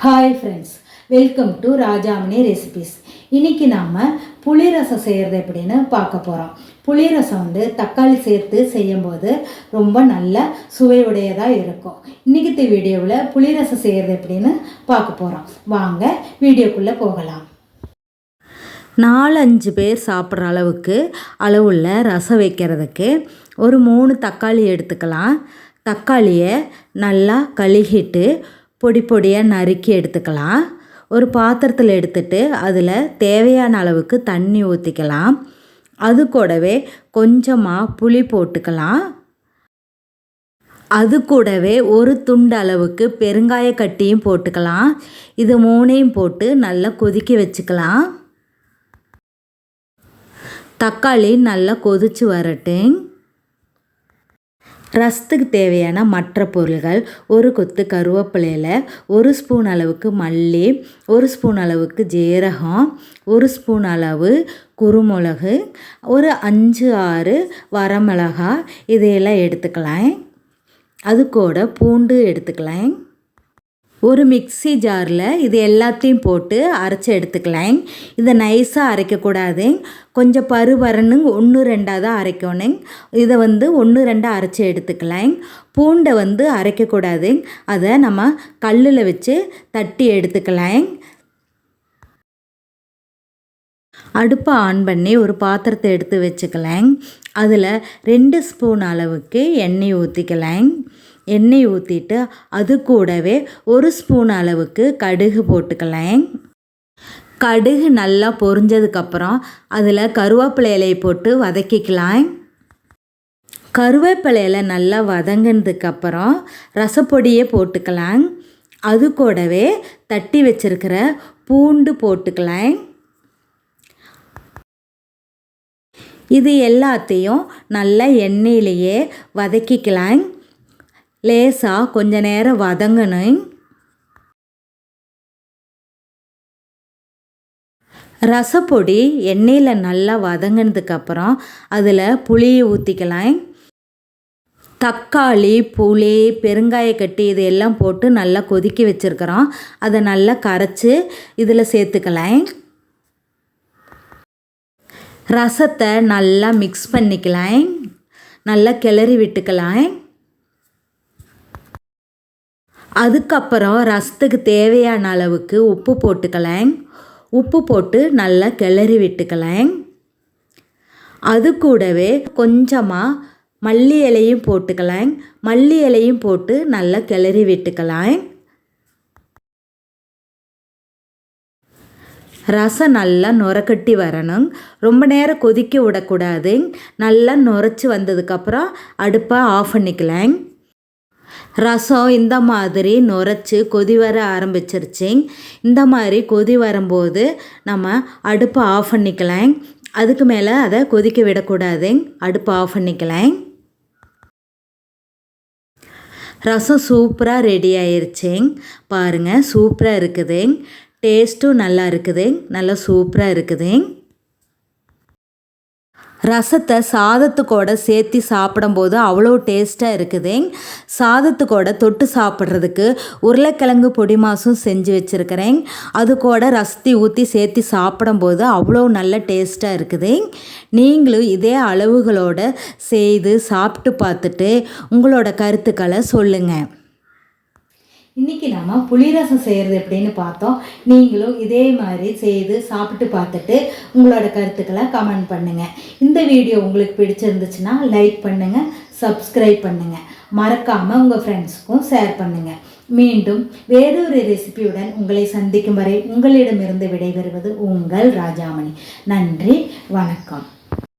Hi friends, welcome to Rajamani recipes. இன்றைக்கி நாம் புளி ரசம் செய்கிறது எப்படின்னு பார்க்க போகிறோம். புளி ரசம் தக்காளி சேர்த்து செய்யும்போது ரொம்ப நல்ல சுவையுடையதாக இருக்கும். இன்றைக்கி வீடியோவில் புளி ரசம் செய்கிறது எப்படின்னு பார்க்க போகிறோம். வாங்க வீடியோக்குள்ளே போகலாம். 4-5 பேர் சாப்பிட்ற அளவுள்ள ரசம் வைக்கிறதுக்கு ஒரு 3 தக்காளி எடுத்துக்கலாம். தக்காளியை நல்லா கழுகிட்டு பொடி பொடியாக நறுக்கி எடுத்துக்கலாம். ஒரு பாத்திரத்தில் எடுத்துட்டு அதில் தேவையான அளவுக்கு தண்ணி ஊற்றிக்கலாம். அது கூடவே கொஞ்சமாக புளி போட்டுக்கலாம். அது கூடவே ஒரு துண்டு அளவுக்கு பெருங்காய கட்டியும் போட்டுக்கலாம். இது 3ஐயும் போட்டு நல்லா கொதிக்க வச்சுக்கலாம். தக்காளி நல்லா கொதித்து வரட்டும். ரசத்துக்கு தேவையான மற்ற பொருள்கள்: ஒரு கொத்து கருவேப்பிலையில், 1 ஸ்பூன் அளவுக்கு மல்லி, 1 ஸ்பூன் அளவுக்கு ஜீரகம், 1 ஸ்பூன் அளவு குருமிளகு, ஒரு 5-6 வரமிளகாய் இதையெல்லாம் எடுத்துக்கலாம். அது கூட பூண்டு எடுத்துக்கலாம். ஒரு மிக்ஸி ஜாரில் இது எல்லாத்தையும் போட்டு அரைச்சி எடுத்துக்கலாம். இதை நைஸாக அரைக்கக்கூடாது, கொஞ்சம் பருபரன்னு 1-2 தான் அரைக்கணும். இதை 1-2 அரைச்சி எடுத்துக்கலாம். பூண்டை அரைக்கக்கூடாது, அதை நம்ம கல்லில் வச்சு தட்டி எடுத்துக்கலாம். அடுப்பை ஆன் பண்ணி ஒரு பாத்திரத்தை எடுத்து வச்சுக்கலாம். அதில் 2 ஸ்பூன் அளவுக்கு எண்ணெய் ஊற்றிக்கலாம். எண்ணெய் ஊற்றிட்டு அது கூடவே 1 ஸ்பூன் அளவுக்கு கடுகு போட்டுக்கலாம். கடுகு நல்லா பொரிஞ்சதுக்கப்புறம் அதில் கருவேப்பிலை இலையை போட்டு வதக்கிக்கலாம். கருவேப்பிலை இலை நல்லா வதங்கினதுக்கப்புறம் ரசப்பொடியை போட்டுக்கலாம். அது கூடவே தட்டி வச்சிருக்கிற பூண்டு போட்டுக்கலாம். இது எல்லாத்தையும் நல்லா எண்ணெயிலேயே வதக்கிக்கலாம். லேசாக கொஞ்ச நேரம் வதங்கணும். ரசப்பொடி எண்ணெயில் நல்லா வதங்கினதுக்கப்புறம் அதில் புளியை ஊற்றிக்கலாம். தக்காளி, புளி, பெருங்காய கட்டி இதையெல்லாம் போட்டு நல்லா கொதிக்க வச்சுருக்கிறோம். அதை நல்லா கரைச்சி இதில் சேர்த்துக்கலாம். ரசத்தை நல்லா மிக்ஸ் பண்ணிக்கலாம். நல்லா கிளறி விட்டுக்கலாம். அதுக்கப்புறம் ரசத்துக்கு தேவையான அளவுக்கு உப்பு போட்டுக்கலாம். உப்பு போட்டு நல்லா கிளறி விட்டுக்கலாம். அது கூடவே கொஞ்சமாக மல்லி இலையும் போட்டுக்கலாம். மல்லி இலையும் போட்டு நல்லா கிளறி விட்டுக்கலாம். ரசம் நல்லா நுரக்கட்டி வரணும். ரொம்ப நேரம் கொதிக்க விடக்கூடாது. நல்லா நுரைச்சி வந்ததுக்கப்புறம் அடுப்பை ஆஃப் பண்ணிக்கலாம். ரசம் இந்த மாதிரி நுரைச்சி கொதி வர ஆரம்பிச்சிருச்சு. இந்த மாதிரி கொதி வரும்போது நம்ம அடுப்பை ஆஃப் பண்ணிக்கலாம். அதுக்கு மேலே அதை கொதிக்க விடக்கூடாது. அடுப்பை ஆஃப் பண்ணிக்கலாம். ரசம் சூப்பராக ரெடி ஆயிடுச்சு. பாருங்கள், சூப்பராக இருக்குது. டேஸ்ட்டும் நல்லா இருக்குது. நல்லா சூப்பராக இருக்குது. ரசத்தை சாதத்துக்கூட சேர்த்து சாப்பிடும்போது அவ்வளோ டேஸ்ட்டாக இருக்குது. சாதத்துக்கூட தொட்டு சாப்பிட்றதுக்கு உருளைக்கிழங்கு பொடி மாசும் செஞ்சு வச்சுருக்கிறேன். அது கூட ரசத்தை ஊற்றி சேர்த்து சாப்பிடும்போது அவ்வளோ நல்ல டேஸ்ட்டாக இருக்குது. நீங்களும் இதே அளவுகளோட செய்து சாப்பிட்டு பார்த்துட்டு உங்களோட கருத்துக்களை சொல்லுங்கள். இன்றைக்கி நாம் புளி ரசம் செய்கிறது எப்படின்னு பார்த்தோம். நீங்களும் இதே மாதிரி செய்து சாப்பிட்டு பார்த்துட்டு உங்களோட கருத்துக்களை கமெண்ட் பண்ணுங்கள். இந்த வீடியோ உங்களுக்கு பிடிச்சிருந்துச்சுன்னா லைக் பண்ணுங்கள், சப்ஸ்கிரைப் பண்ணுங்கள். மறக்காமல் உங்கள் ஃப்ரெண்ட்ஸுக்கும் ஷேர் பண்ணுங்கள். மீண்டும் வேறொரு ரெசிபியுடன் உங்களை சந்திக்கும் வரை உங்களிடமிருந்து விடைபெறுவது உங்கள் ராஜாமணி. நன்றி, வணக்கம்.